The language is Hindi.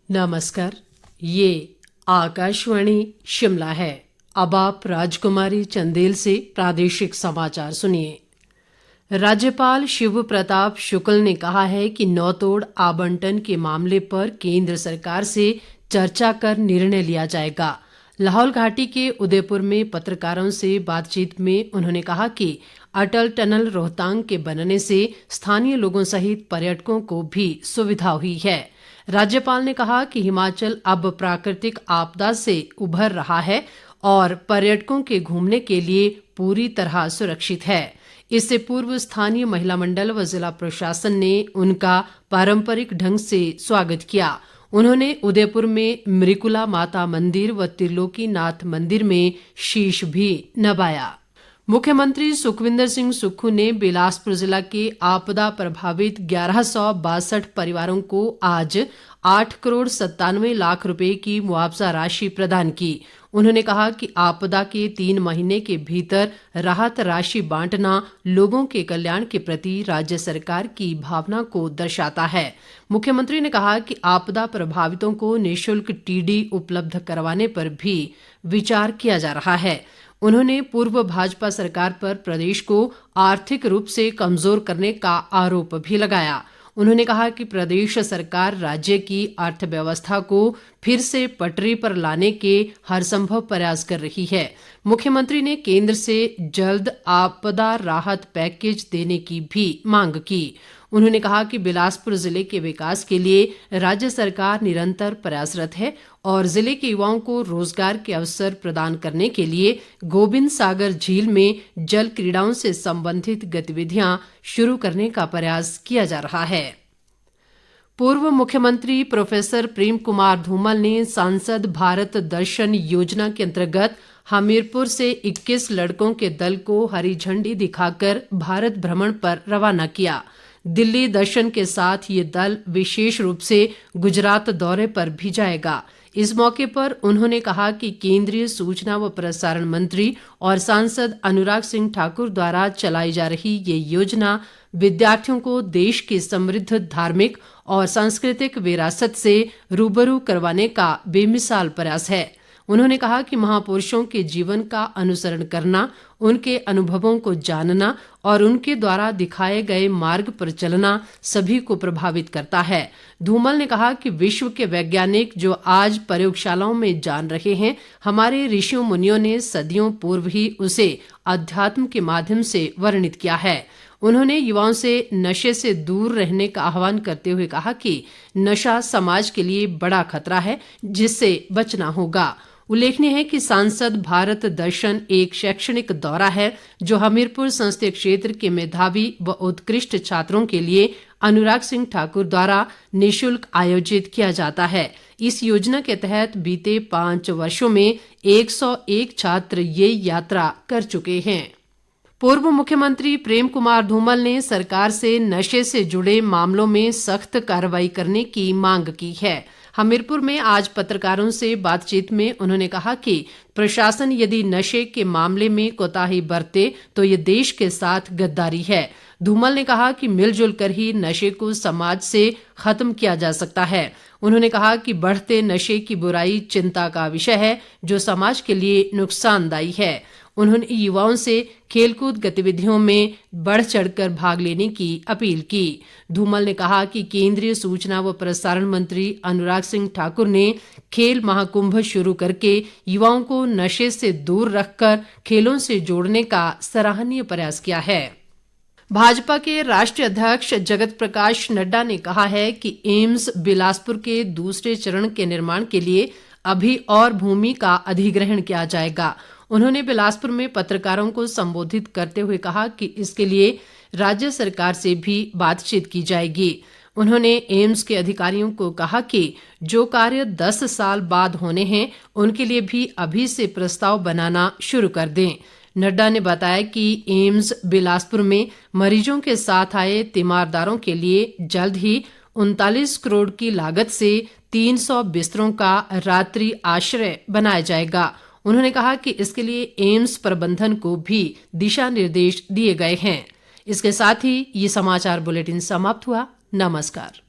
नमस्कार। ये आकाशवाणी शिमला है। अब आप राजकुमारी चंदेल से प्रादेशिक समाचार सुनिए। राज्यपाल शिव प्रताप शुक्ल ने कहा है कि नौतोड़ आवंटन के मामले पर केंद्र सरकार से चर्चा कर निर्णय लिया जाएगा। लाहौल घाटी के उदयपुर में पत्रकारों से बातचीत में उन्होंने कहा कि अटल टनल रोहतांग के बनने से स्थानीय लोगों सहित पर्यटकों को भी सुविधा हुई है। राज्यपाल ने कहा कि हिमाचल अब प्राकृतिक आपदा से उभर रहा है और पर्यटकों के घूमने के लिए पूरी तरह सुरक्षित है। इससे पूर्व स्थानीय महिला मंडल व जिला प्रशासन ने उनका पारंपरिक ढंग से स्वागत किया। उन्होंने उदयपुर में मृकुला माता मंदिर व त्रिलोकी नाथ मंदिर में शीश भी नवाया। मुख्यमंत्री सुखविंदर सिंह सुक्खू ने बिलासपुर जिला के आपदा प्रभावित 1162 परिवारों को आज 8 करोड़ 97 लाख रुपए की मुआवजा राशि प्रदान की। उन्होंने कहा कि आपदा के 3 महीने के भीतर राहत राशि बांटना लोगों के कल्याण के प्रति राज्य सरकार की भावना को दर्शाता है। मुख्यमंत्री ने कहा कि आपदा प्रभावितों को निःशुल्क टीडी उपलब्ध करवाने पर भी विचार किया जा रहा है। उन्होंने पूर्व भाजपा सरकार पर प्रदेश को आर्थिक रूप से कमजोर करने का आरोप भी लगाया। उन्होंने कहा कि प्रदेश सरकार राज्य की अर्थव्यवस्था को फिर से पटरी पर लाने के हर संभव प्रयास कर रही है। मुख्यमंत्री ने केंद्र से जल्द आपदा राहत पैकेज देने की भी मांग की। उन्होंने कहा कि बिलासपुर जिले के विकास के लिए राज्य सरकार निरंतर प्रयासरत है और जिले के युवाओं को रोजगार के अवसर प्रदान करने के लिए गोबिंद सागर झील में जल क्रीड़ाओं से संबंधित गतिविधियां शुरू करने का प्रयास किया जा रहा है। पूर्व मुख्यमंत्री प्रोफेसर प्रेम कुमार धूमल ने सांसद भारत दर्शन योजना के अंतर्गत हमीरपुर से 21 लड़कों के दल को हरी झंडी दिखाकर भारत भ्रमण पर रवाना किया। दिल्ली दर्शन के साथ ये दल विशेष रूप से गुजरात दौरे पर भी जाएगा। इस मौके पर उन्होंने कहा कि केंद्रीय सूचना व प्रसारण मंत्री और सांसद अनुराग सिंह ठाकुर द्वारा चलाई जा रही ये योजना विद्यार्थियों को देश की समृद्ध धार्मिक और सांस्कृतिक विरासत से रूबरू करवाने का बेमिसाल प्रयास है। उन्होंने कहा कि महापुरुषों के जीवन का अनुसरण करना, उनके अनुभवों को जानना और उनके द्वारा दिखाए गए मार्ग पर चलना सभी को प्रभावित करता है। धूमल ने कहा कि विश्व के वैज्ञानिक जो आज प्रयोगशालाओं में जान रहे हैं, हमारे ऋषियों मुनियों ने सदियों पूर्व ही उसे अध्यात्म के माध्यम से वर्णित किया है। उन्होंने युवाओं से नशे से दूर रहने का आह्वान करते हुए कहा कि नशा समाज के लिए बड़ा खतरा है, जिससे बचना होगा। उल्लेखनीय है कि सांसद भारत दर्शन एक शैक्षणिक दौरा है जो हमीरपुर संसदीय क्षेत्र के मेधावी व उत्कृष्ट छात्रों के लिए अनुराग सिंह ठाकुर द्वारा निःशुल्क आयोजित किया जाता है। इस योजना के तहत बीते 5 वर्षों में 101 छात्र ये यात्रा कर चुके हैं। पूर्व मुख्यमंत्री प्रेम कुमार धूमल ने सरकार से नशे से जुड़े मामलों में सख्त कार्रवाई करने की मांग की है। हमीरपुर में आज पत्रकारों से बातचीत में उन्होंने कहा कि प्रशासन यदि नशे के मामले में कोताही बरते तो ये देश के साथ गद्दारी है। धूमल ने कहा कि मिलजुल कर ही नशे को समाज से खत्म किया जा सकता है। उन्होंने कहा कि बढ़ते नशे की बुराई चिंता का विषय है जो समाज के लिए नुकसानदायी है। उन्होंने युवाओं से खेलकूद गतिविधियों में बढ़ चढ़कर भाग लेने की अपील की। धूमल ने कहा कि केंद्रीय सूचना व प्रसारण मंत्री अनुराग सिंह ठाकुर ने खेल महाकुंभ शुरू करके युवाओं को नशे से दूर रखकर खेलों से जोड़ने का सराहनीय प्रयास किया है। भाजपा के राष्ट्रीय अध्यक्ष जगत प्रकाश नड्डा ने कहा है कि एम्स बिलासपुर के दूसरे चरण के निर्माण के लिए अभी और भूमि का अधिग्रहण किया जाएगा। उन्होंने बिलासपुर में पत्रकारों को संबोधित करते हुए कहा कि इसके लिए राज्य सरकार से भी बातचीत की जाएगी। उन्होंने एम्स के अधिकारियों को कहा कि जो कार्य 10 साल बाद होने हैं उनके लिए भी अभी से प्रस्ताव बनाना शुरू कर दें। नड्डा ने बताया कि एम्स बिलासपुर में मरीजों के साथ आए तीमारदारों के लिए जल्द ही 39 करोड़ की लागत से 300 बिस्तरों का रात्रि आश्रय बनाया जाएगा। उन्होंने कहा कि इसके लिए एम्स प्रबंधन को भी दिशा निर्देश दिए गए हैं। इसके साथ ही ये समाचार बुलेटिन समाप्त हुआ। नमस्कार।